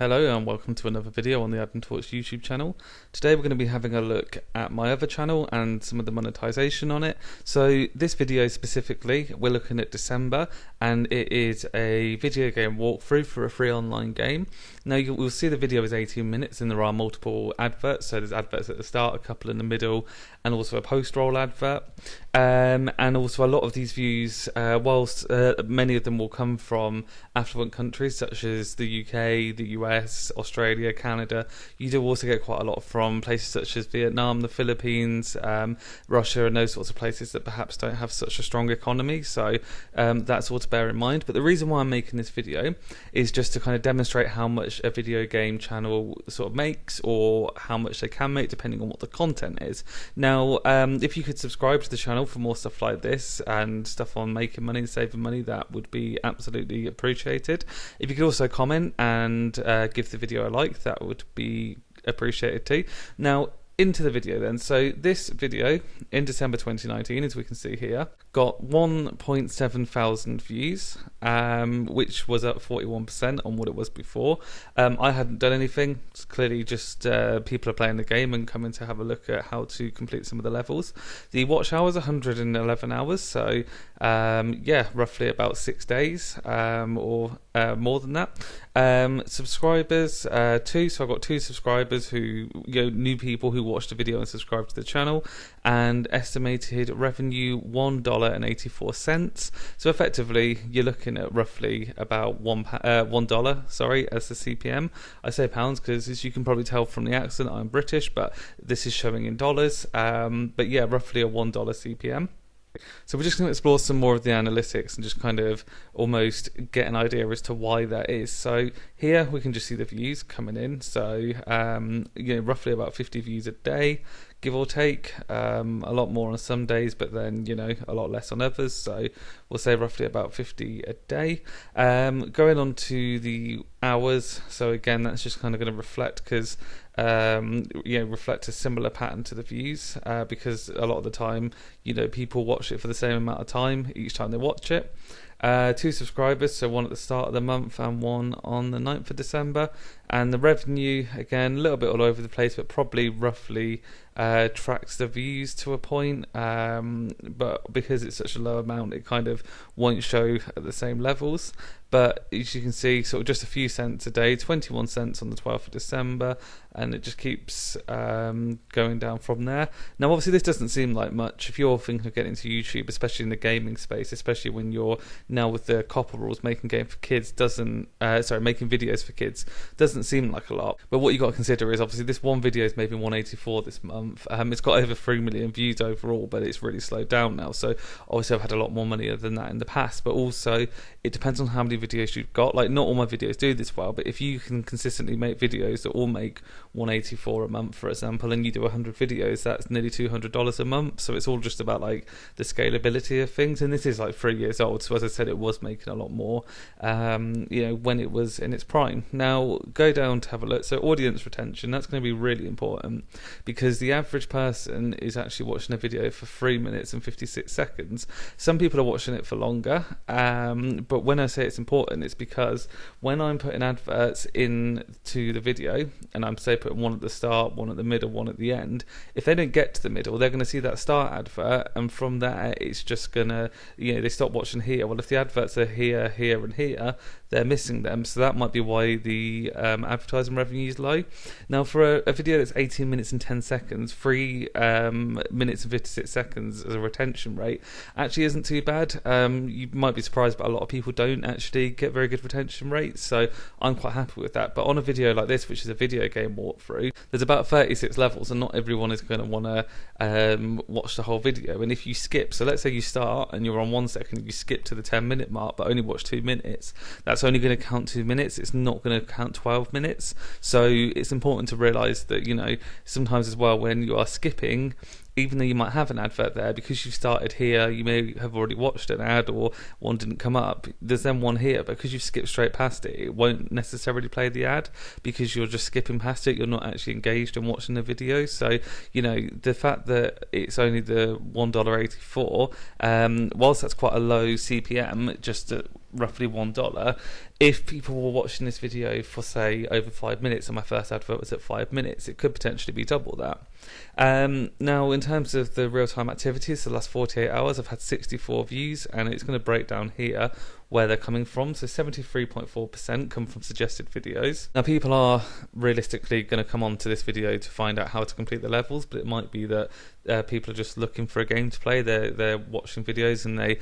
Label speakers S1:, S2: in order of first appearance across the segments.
S1: Hello and welcome to another video on the Adam Talks YouTube channel. Today we're going to be having a look at my other channel and some of the monetization on it. So this video specifically, we're looking at December, and it is a video game walkthrough for a free online game. Now you will see the video is 18 minutes and there are multiple adverts. So there's adverts at the start, a couple in the middle, and also a post-roll advert. And also a lot of these views, whilst many of them will come from affluent countries such as the UK, the US, Australia, Canada, you do also get quite a lot from places such as Vietnam, the Philippines, Russia, and those sorts of places that perhaps don't have such a strong economy. So that's all to bear in mind. But the reason why I'm making this video is just to kind of demonstrate how much a video game channel sort of makes, or how much they can make depending on what the content is. Now, if you could subscribe to the channel for more stuff like this and stuff on making money and saving money, that would be absolutely appreciated. If you could also comment and give the video a like, that would be appreciated too. Now, into the video then. So this video in December 2019, as we can see here, got 1.7 thousand views, which was up 41% on what it was before. I hadn't done anything. It's clearly just people are playing the game and coming to have a look at how to complete some of the levels. The watch hours, 111 hours, so yeah, roughly about 6 days, or more than that. Subscribers, 2, so I've got 2 subscribers who, new people who watched the video and subscribed to the channel, and estimated revenue $1.84. So effectively you're looking at roughly about $1, sorry, as the CPM. I say pounds because, as you can probably tell from the accent, I'm British, but this is showing in dollars. But yeah, roughly a $1 CPM. So we're just going to explore some more of the analytics and just kind of almost get an idea as to why that is. So here we can just see the views coming in. So roughly about 50 views a day, give or take. A lot more on some days, but then a lot less on others. So we'll say roughly about 50 a day. Going on to the hours. So again, that's just kind of going to reflect because reflect a similar pattern to the views, because a lot of the time people watch it for the same amount of time each time they watch it. 2 subscribers, so 1 at the start of the month and 1 on the 9th of December. And the revenue, again, a little bit all over the place, but probably roughly tracks the views to a point, but because it's such a low amount, it kind of won't show at the same levels. But as you can see, sort of just a few cents a day, 21 cents on the 12th of December, and it just keeps going down from there. Now, obviously, this doesn't seem like much. If you're thinking of getting into YouTube, especially in the gaming space, especially when you're now with the COPPA rules, making videos for kids doesn't seem like a lot. But what you got to consider is, obviously, this one video is maybe 184 this month. It's got over 3 million views overall, but it's really slowed down now. So obviously, I've had a lot more money than that in the past. But also, it depends on how many videos you've got. Like, not all my videos do this well, but if you can consistently make videos that all make 184 a month, for example, and you do 100 videos, that's nearly $200 a month. So it's all just about like the scalability of things. And this is like 3 years old, so as I said, it was making a lot more when it was in its prime. Now go down to have a look. So audience retention, that's going to be really important, because the average person is actually watching a video for 3 minutes and 56 seconds. Some people are watching it for longer, but when I say it's important, it's because when I'm putting adverts into the video, and I'm say putting 1 at the start, 1 at the middle, 1 at the end, if they don't get to the middle, they're going to see that start advert, and from there it's just gonna, they stop watching here. Well, if the adverts are here, here, and here, they're missing them, so that might be why the advertising revenue is low. Now, for a video that's 18 minutes and 10 seconds, 3 minutes and 56 seconds as a retention rate actually isn't too bad. You might be surprised, but a lot of people don't actually get very good retention rates, so I'm quite happy with that. But on a video like this, which is a video game walkthrough, there's about 36 levels, and not everyone is going to want to watch the whole video. And if you skip, so let's say you start and you're on 1 second, you skip to the 10-minute mark but only watch 2 minutes, that's only going to count 2 minutes. It's not going to count 12 minutes. So it's important to realize that sometimes as well, when you are skipping, even though you might have an advert there, because you've started here, you may have already watched an ad or one didn't come up. There's then one here, but because you've skipped straight past it, it won't necessarily play the ad because you're just skipping past it. You're not actually engaged in watching the video. So, you know, the fact that it's only the $1.84, whilst that's quite a low CPM, just at roughly $1, if people were watching this video for, say, over 5 minutes, and my first advert was at 5 minutes, it could potentially be double that. Now, in terms of the real-time activities, the last 48 hours, I've had 64 views, and it's going to break down here where they're coming from. So 73.4% come from suggested videos. Now, people are realistically going to come on to this video to find out how to complete the levels, but it might be that people are just looking for a game to play. They're watching videos and they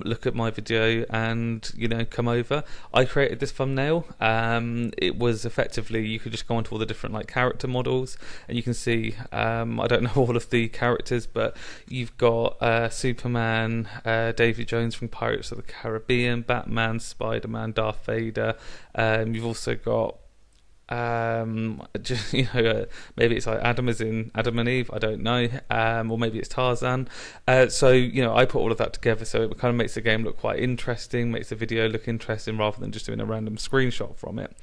S1: look at my video and, you know, come over. I created this thumbnail. It was effectively, you could just go onto all the different like character models, and you can see, I don't know all of the characters, but you've got Superman, Davy Jones from Pirates of the Caribbean, Batman, Spider-Man, Darth Vader. You've also got just, you know, maybe it's like Adam as in Adam and Eve, I don't know, or maybe it's Tarzan. So, you know, I put all of that together, so it kind of makes the game look quite interesting, makes the video look interesting rather than just doing a random screenshot from it.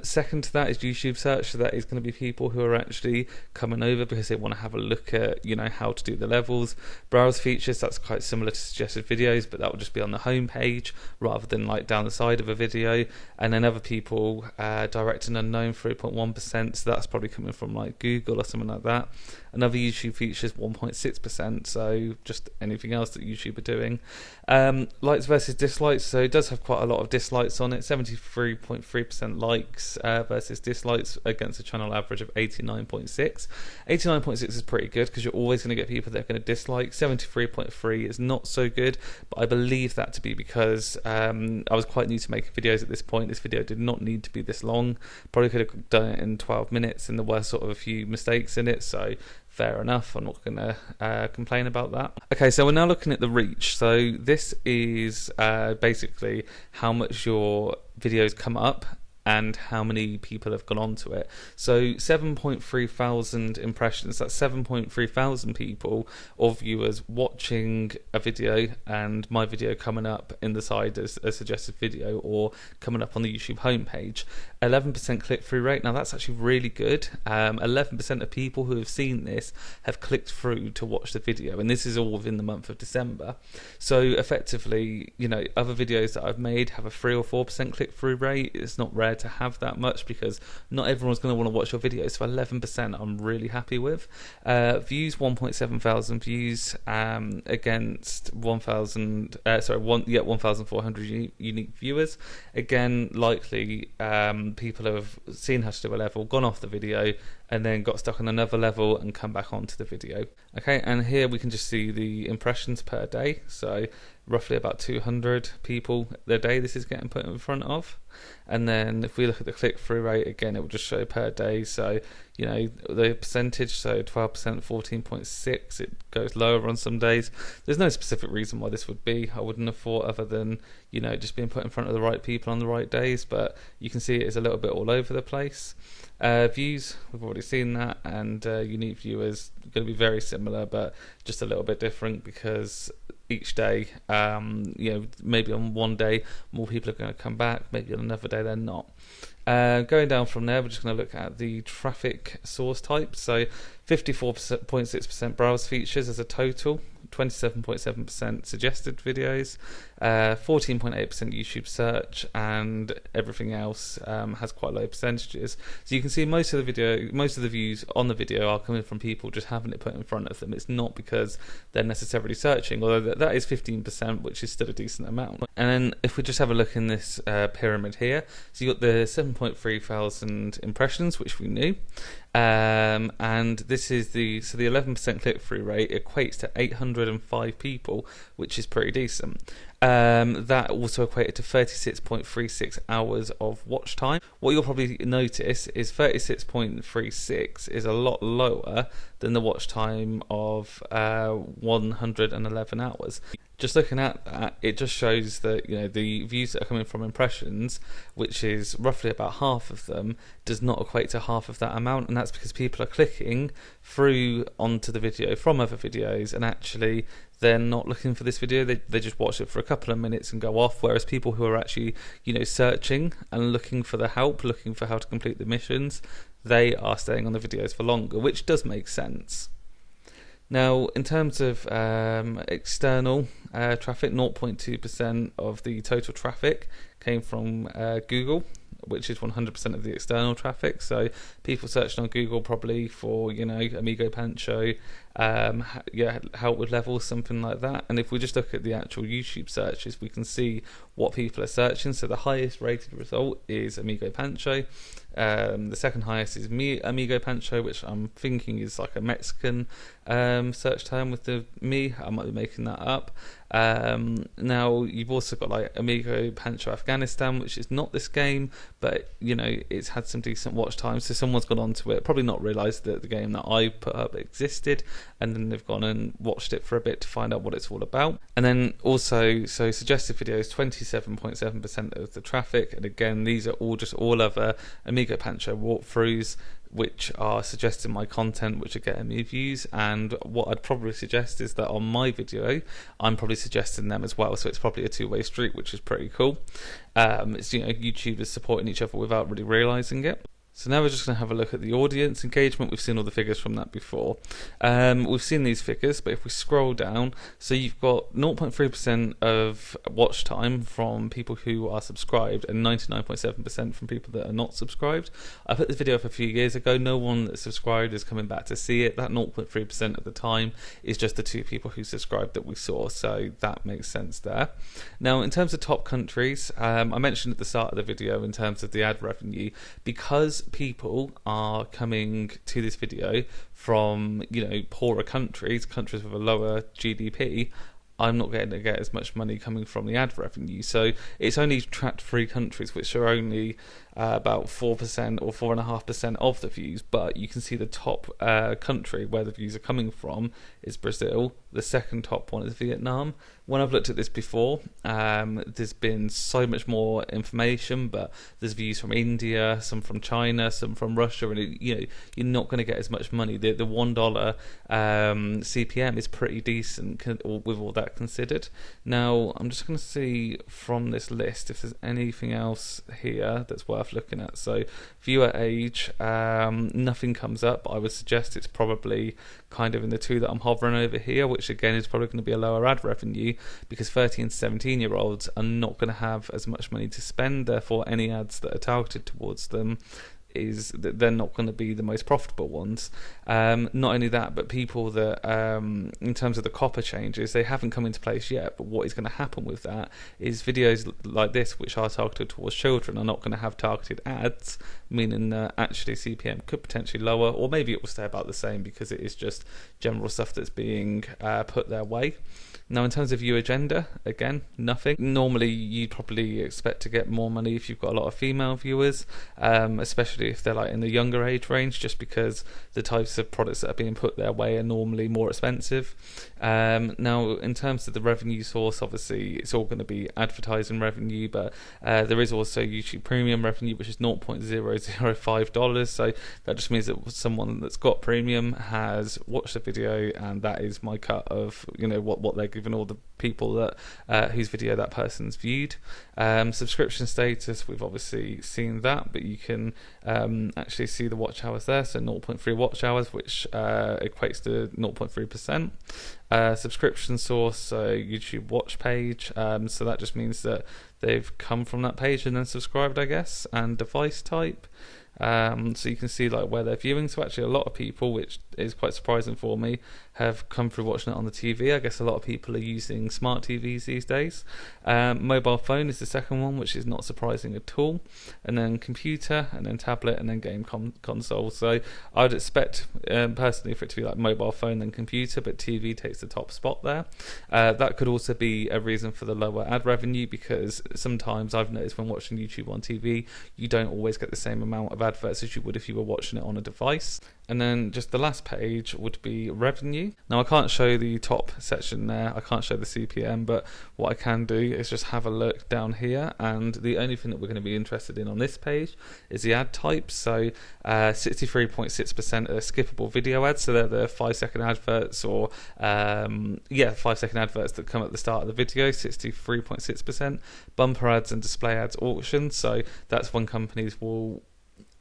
S1: Second to that is YouTube search. So that is going to be people who are actually coming over because they want to have a look at, you know, how to do the levels. Browse features, that's quite similar to suggested videos, but that will just be on the home page rather than like down the side of a video. And then other people, direct and unknown, 3.1%, so that's probably coming from like Google or something like that. Another YouTube features 1.6%, so just anything else that YouTube are doing. Likes versus dislikes, so it does have quite a lot of dislikes on it. 73.3% likes versus dislikes against a channel average of 89.6. 89.6 is pretty good because you're always going to get people that are going to dislike. 73.3 is not so good, but I believe that to be because I was quite new to making videos at this point. This video did not need to be this long. Probably could have done it in 12 minutes, and there were sort of a few mistakes in it, so fair enough. I'm not going to complain about that. Okay, so we're now looking at the reach. So this is basically how much your videos come up and how many people have gone on to it. So 7.3 thousand impressions, that's 7.3 thousand people or viewers watching a video, and my video coming up in the side as a suggested video or coming up on the YouTube homepage. 11% click-through rate, now that's actually really good. 11% of people who have seen this have clicked through to watch the video, and this is all within the month of December. So effectively, you know, other videos that I've made have a 3 or 4% click-through rate. It's not rare to have that much because not everyone's going to want to watch your video, so 11% I'm really happy with. Views, 1.7 thousand views against 1,400 unique viewers. Again, likely people have seen how to do a level, gone off the video, and then got stuck on another level and come back onto the video. Okay, and here we can just see the impressions per day. So roughly about 200 people a day this is getting put in front of. And then if we look at the click-through rate, again, it will just show per day. So, you know, the percentage, so 12%, 14.6, it goes lower on some days. There's no specific reason why this would be. I wouldn't have thought other than, you know, just being put in front of the right people on the right days, but you can see it is a little bit all over the place. Views, we've already seen that, and unique viewers going to be very similar, but just a little bit different because each day, you know, maybe on one day more people are going to come back, maybe on another day they're not. Going down from there, we're just going to look at the traffic source type. So 54.6% browse features as a total, 27.7% suggested videos, 14.8% YouTube search, and everything else has quite low percentages. So you can see most of the views on the video are coming from people just having it put in front of them. It's not because they're necessarily searching, although that is 15%, which is still a decent amount. And then if we just have a look in this pyramid here, so you got the 7.3 thousand impressions, which we knew. And this is the 11% click-through rate equates to 805 people, which is pretty decent. That also equated to 36.36 hours of watch time. What you'll probably notice is 36.36 is a lot lower than the watch time of 111 hours. just looking at that, it just shows that, you know, the views that are coming from impressions, which is roughly about half of them, does not equate to half of that amount, and that's because people are clicking through onto the video from other videos, and actually they're not looking for this video. They just watch it for a couple of minutes and go off, whereas people who are actually, you know, searching and looking for the help, looking for how to complete the missions, they are staying on the videos for longer, which does make sense. Now, in terms of external traffic, 0.2% of the total traffic came from Google, which is 100% of the external traffic. So people searching on Google probably for, you know, Amigo Pancho, help with levels, something like that. And if we just look at the actual YouTube searches, we can see what people are searching. So the highest rated result is Amigo Pancho. The second highest is Amigo Pancho, which I'm thinking is like a Mexican search term with the me. I might be making that up. Now you've also got like Amigo Pancho Afghanistan, which is not this game, but you know, it's had some decent watch time, so someone's gone onto it, probably not realised that the game that I put up existed, and then they've gone and watched it for a bit to find out what it's all about. And then also, so suggested videos, 27.7% of the traffic, and again, these are all other Amigo Pancho walkthroughs which are suggesting my content, which are getting me views. And what I'd probably suggest is that on my video, I'm probably suggesting them as well. So it's probably a two-way street, which is pretty cool. It's, you know, YouTubers supporting each other without really realizing it. So now we're just going to have a look at the audience engagement. We've seen all the figures from that before. We've seen these figures, but if we scroll down, so you've got 0.3% of watch time from people who are subscribed and 99.7% from people that are not subscribed. I put this video up a few years ago. No one that's subscribed is coming back to see it. That 0.3% of the time is just the 2 people who subscribed that we saw, so that makes sense there. Now, in terms of top countries, I mentioned at the start of the video in terms of the ad revenue, because people are coming to this video from, you know, poorer countries with a lower GDP, I'm not going to get as much money coming from the ad revenue. So it's only tracked 3 countries, which are only about 4% or 4.5% of the views, but you can see the top country where the views are coming from is Brazil. The second top one is Vietnam. When I've looked at this before, there's been so much more information, but there's views from India, some from China, some from Russia, and you know, you're not going to get as much money. The $1 CPM is pretty decent with all that considered. Now I'm just going to see from this list if there's anything else here that's worth looking at. So viewer age, nothing comes up. I would suggest it's probably kind of in the 2 that I'm hovering over here, which again is probably going to be a lower ad revenue, because 13 to 17 year olds are not going to have as much money to spend, therefore any ads that are targeted towards them is that they're not going to be the most profitable ones. Not only that, but people that in terms of the copper changes, they haven't come into place yet, but what is going to happen with that is videos like this, which are targeted towards children, are not going to have targeted ads, meaning that actually CPM could potentially lower, or maybe it will stay about the same because it is just general stuff that's being put their way. Now in terms of view agenda, again, nothing. Normally you'd probably expect to get more money if you've got a lot of female viewers, especially if they're like in the younger age range, just because the types of products that are being put their way are normally more expensive. Now in terms of the revenue source, obviously it's all going to be advertising revenue, but there is also YouTube Premium revenue, which is $0.005, so that just means that someone that's got Premium has watched the video, and that is my cut of, you know, what they're giving all the people that whose video that person's viewed. Subscription status, we've obviously seen that, but you can actually see the watch hours there, so 0.3 watch hours, which equates to 0.3%. Subscription source, so YouTube watch page, so that just means that they've come from that page and then subscribed, I guess. And device type, so you can see like where they're viewing. So actually a lot of people, which is quite surprising for me, have come through watching it on the TV. I guess a lot of people are using smart TVs these days. Mobile phone is the second one, which is not surprising at all, and then computer, and then tablet, and then game console. So I would expect personally for it to be like mobile phone then computer, but TV takes the top spot there. That could also be a reason for the lower ad revenue, because sometimes I've noticed when watching YouTube on TV, you don't always get the same amount of of adverts as you would if you were watching it on a device. And then just the last page would be revenue. Now I can't show the top section there, I can't show the CPM, but what I can do is just have a look down here, and the only thing that we're going to be interested in on this page is the ad types. So 63.6% are skippable video ads, so they're the 5-second adverts, or 5-second adverts that come at the start of the video, 63.6%. Bumper ads and display ads auctions, so that's when companies will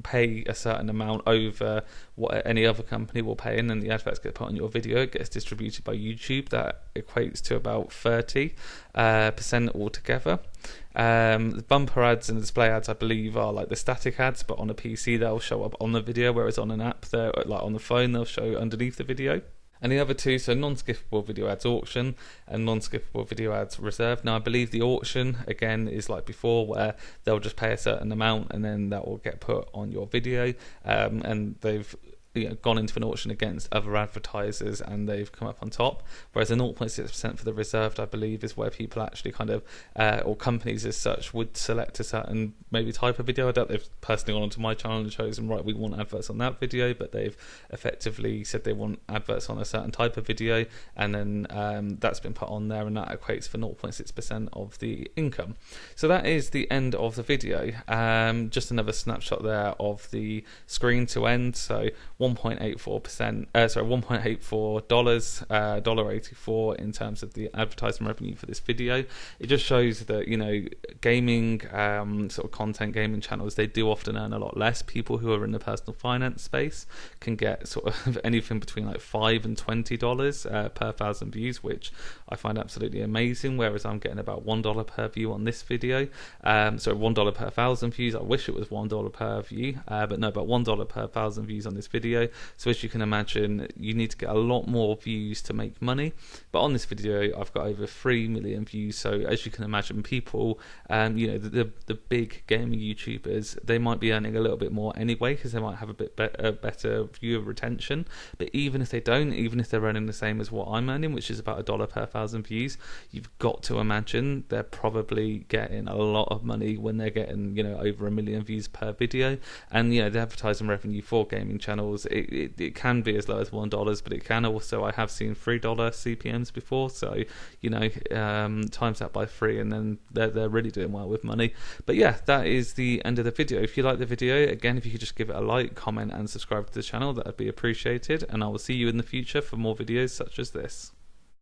S1: pay a certain amount over what any other company will pay, and then the adverts get put on your video. It gets distributed by YouTube. That equates to about 30% altogether. The bumper ads and the display ads, I believe, are like the static ads, but on a PC they'll show up on the video, whereas on an app, they're like on the phone, they'll show underneath the video. And the other two, so non-skippable video ads auction and non-skippable video ads reserved. Now I believe the auction, again, is like before, where they'll just pay a certain amount and then that will get put on your video, and they've gone into an auction against other advertisers and they've come up on top. Whereas the 0.6% for the reserved, I believe, is where people actually kind of, or companies as such, would select a certain maybe type of video. I doubt they've personally gone onto my channel and chosen, right, we want adverts on that video, but they've effectively said they want adverts on a certain type of video, and then that's been put on there, and that equates for 0.6% of the income. So that is the end of the video. Just another snapshot there of the screen to end. So $1.84, $1.84 in terms of the advertising revenue for this video. It just shows that, gaming sort of content, gaming channels, they do often earn a lot less. People who are in the personal finance space can get sort of anything between like $5 and $20 per 1,000 views, which I find absolutely amazing, whereas I'm getting about $1 per view on this video. So $1 per 1,000 views. I wish it was $1 per view, but no, about $1 per 1,000 views on this video. So as you can imagine, you need to get a lot more views to make money, but on this video I've got over 3 million views. So as you can imagine, people, the big gaming YouTubers, they might be earning a little bit more anyway, because they might have a bit better viewer retention. But even if they don't, even if they're earning the same as what I'm earning, which is about $1 per 1,000 views, you've got to imagine they're probably getting a lot of money when they're getting over 1 million views per video. And the advertising revenue for gaming channels, it can be as low as $1, but it can also, I have seen $3 CPMs before. So times that by 3, and then they're really doing well with money. But yeah, that is the end of the video. If you like the video, again, if you could just give it a like, comment and subscribe to the channel, that would be appreciated, and I will see you in the future for more videos such as this.